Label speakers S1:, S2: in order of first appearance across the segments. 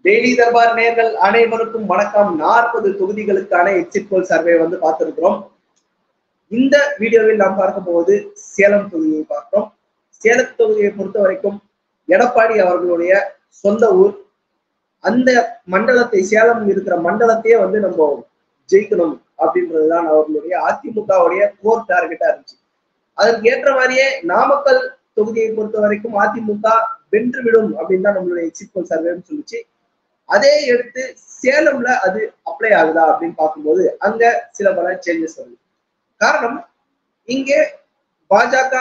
S1: Daily Darbar நேயர்கள் அனைவருக்கும் வணக்கம். 40 தொகுதிகளுக்கான எக்ஸிட் போல் சர்வே வந்து பார்த்திருக்கிறோம். இந்த வீடியோவில் நாம் பார்க்க போவது சேலம் தொகுதியை பார்க்கிறோம். சேலம் தொகுதியை பொறுத்த வரைக்கும் எடப்பாடி அவர்களுடைய சொந்த ஊர். அந்த மண்டலத்தை, சேலம் இருக்கிற மண்டலத்தையே வந்து நம்ம ஜெயிக்கணும் அப்படின்றதுதான் அவர்களுடைய அதிமுகவுடைய கோர் டார்கெட்டா இருந்துச்சு. அதற்கு ஏற்ற மாதிரியே நாமக்கல் தொகுதியை பொறுத்த வரைக்கும் அதிமுக வென்றுவிடும் அப்படின்னு தான் நம்மளுடைய எக்ஸிட் போல் சர்வேன்னு சொல்லிச்சு. அதே எடுத்து சேலம்ல அது அப்ளை ஆகுதா அப்படின்னு பார்க்கும்போது அங்க சில பல சேஞ்சஸ் வருது. காரணம், இங்கே பாஜக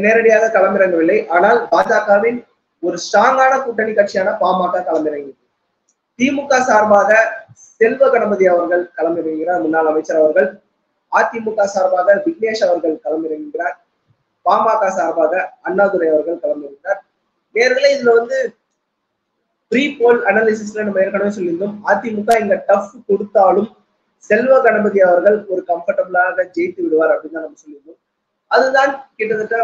S1: நேரடியாக களமிறங்கவில்லை. ஆனால் பாஜகவின் ஒரு ஸ்ட்ராங்கான கூட்டணி கட்சியான பாமக களமிறங்கி, திமுக சார்பாக செல்வ கணபதி அவர்கள் களமிறங்குகிறார், முன்னாள் அமைச்சர் அவர்கள். அதிமுக சார்பாக விக்னேஷ் அவர்கள் களமிறங்குகிறார். பாமக சார்பாக அண்ணாதுரை அவர்கள் களமிறங்குகிறார். நேர்களே, இதுல வந்து ப்ரீ போல் அனாலிசிஸ்ல நம்ம ஏற்கனவே சொல்லியிருந்தோம், அதிமுக இங்க டஃப் கொடுத்தாலும் செல்வ கணபதி அவர்கள் ஒரு கம்ஃபர்டபுளாக ஜெயித்து விடுவார் அப்படின்னு தான் நம்ம சொல்லியிருந்தோம். அதுதான் கிட்டத்தட்ட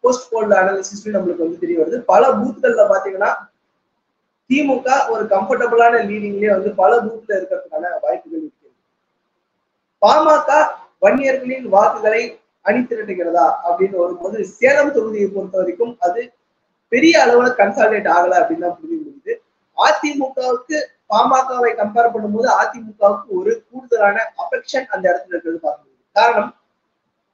S1: போஸ்ட் போல் அனாலிசிஸ்ல நம்மளுக்கு வந்து தெரிய வருது. பல பூத்துகள்ல பாத்தீங்கன்னா திமுக ஒரு கம்ஃபர்டபுளான லீடிங்லயே வந்து பல பூத்ல இருக்கிறதுக்கான வாய்ப்புகள் இருக்கிறது. பாமக வன்னியர்களின் வாக்குகளை அணிதிரட்டுகிறதா அப்படின்னு வரும்போது சேலம் தொகுதியை பொறுத்த வரைக்கும் அது பெரிய அளவுல கன்சாலிடேட் ஆகல அப்படின்னு தான் புரிய முடியுது. அதிமுகவுக்கு பாமகவை கம்பேர் பண்ணும்போது அதிமுகவுக்கு ஒரு கூடுதலான அஃபெக்ஷன் அந்த இடத்துல இருக்கிறது பார்க்க முடியுது. காரணம்,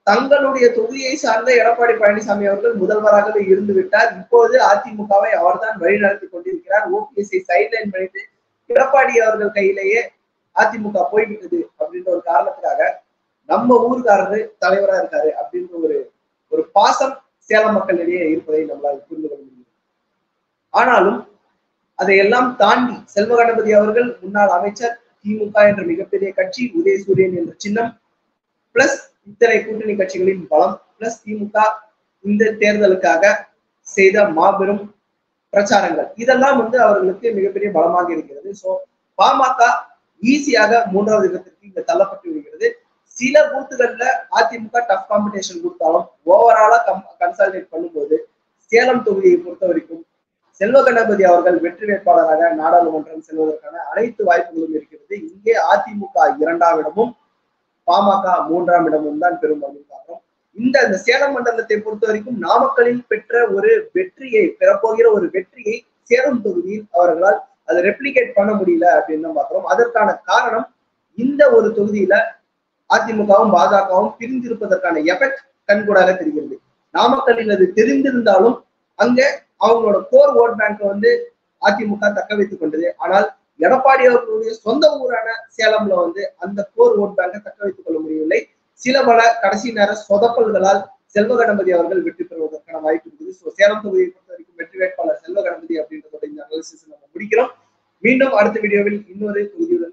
S1: தங்களுடைய தொகுதியை சார்ந்த எடப்பாடி பழனிசாமி அவர்கள் முதல்வராகவே இருந்து விட்டார். இப்போது அதிமுகவை அவர்தான் வழிநடத்தி கொண்டிருக்கிறார். ஓபிஎஸ்ஐ சைட்லைன் பண்ணிட்டு எடப்பாடி அவர்கள் கையிலேயே அதிமுக போய்விட்டது அப்படின்ற ஒரு காரணத்துக்காக நம்ம ஊருக்காரரு தலைவரா இருக்காரு அப்படின்ற ஒரு பாசம் சேலம் மக்களிடையே இருப்பதை நம்மளால் புரிந்து கொள்ள முடியும். ஆனாலும் அதையெல்லாம் தாண்டி செல்வ கணபதி அவர்கள் முன்னாள் அமைச்சர், திமுக என்ற மிகப்பெரிய கட்சி, உதயசூரியன் என்ற சின்னம், பிளஸ் இத்தனை கூட்டணி கட்சிகளின் பலம், பிளஸ் திமுக இந்த தேர்தலுக்காக செய்த மாபெரும் பிரச்சாரங்கள், இதெல்லாம் வந்து அவர்களுக்கு மிகப்பெரிய பலமாக இருக்கிறது. சோ பாமக ஈஸியாக 3வது இடத்திற்கு இங்க தள்ளப்பட்டு விடுகிறது. சில பூத்துகள்ல அதிமுக டஃப் காம்படிஷன் கொடுத்தாலும் ஓவராலா கன்சாலிடேட் பண்ணும்போது சேலம் தொகுதியை பொறுத்த வரைக்கும் செல்வ கணபதி அவர்கள் வெற்றி வேட்பாளராக நாடாளுமன்றம் செல்வதற்கான அனைத்து வாய்ப்புகளும் இருக்கிறது. இங்கே அதிமுக 2ஆம் இடமும் பாமக 3ஆம் இடமும் தான் பெரும் அப்படின்னு பார்க்கிறோம். இந்த சேலம் மண்டலத்தை பொறுத்த வரைக்கும் நாமக்கலில் பெற்ற ஒரு வெற்றியை, பெறப்போகிற ஒரு வெற்றியை சேலம் தொகுதியில் அவர்களால் அதை ரெப்ளிகேட் பண்ண முடியல அப்படின்னு தான் பார்க்கிறோம். அதற்கான காரணம், இந்த ஒரு தொகுதியில அதிமுகவும் பாஜகவும் பிரிந்திருப்பதற்கான எஃபெக்ட் கண்கூடாக தெரிகிறது. நாமக்கல்லில் அது தெரிந்திருந்தாலும் அங்க அவங்களோட கோர் ஓட் பேங்க் வந்து அதிமுக தக்க வைத்துக் கொண்டது. ஆனால் எடப்பாடி அவர்களுடைய சொந்த ஊரான சேலம்ல வந்து அந்த கோர் ஓட் பேங்கை தக்க வைத்துக் கொள்ள முடியவில்லை. சில பல கடைசி நேர சொதப்பல்களால் செல்வ கணபதி அவர்கள் வெற்றி பெறுவதற்கான வாய்ப்பு இருக்குது. ஸோ சேலம் தொகுதியை பொறுத்த வரைக்கும் வெற்றி வேட்பாளர் செல்வ கணபதி அப்படின்றதோட இந்த அனாலிசிஸ் நம்ம முடிக்கிறோம். மீண்டும் அடுத்த வீடியோவில் இன்னொரு தொகுதியுடன்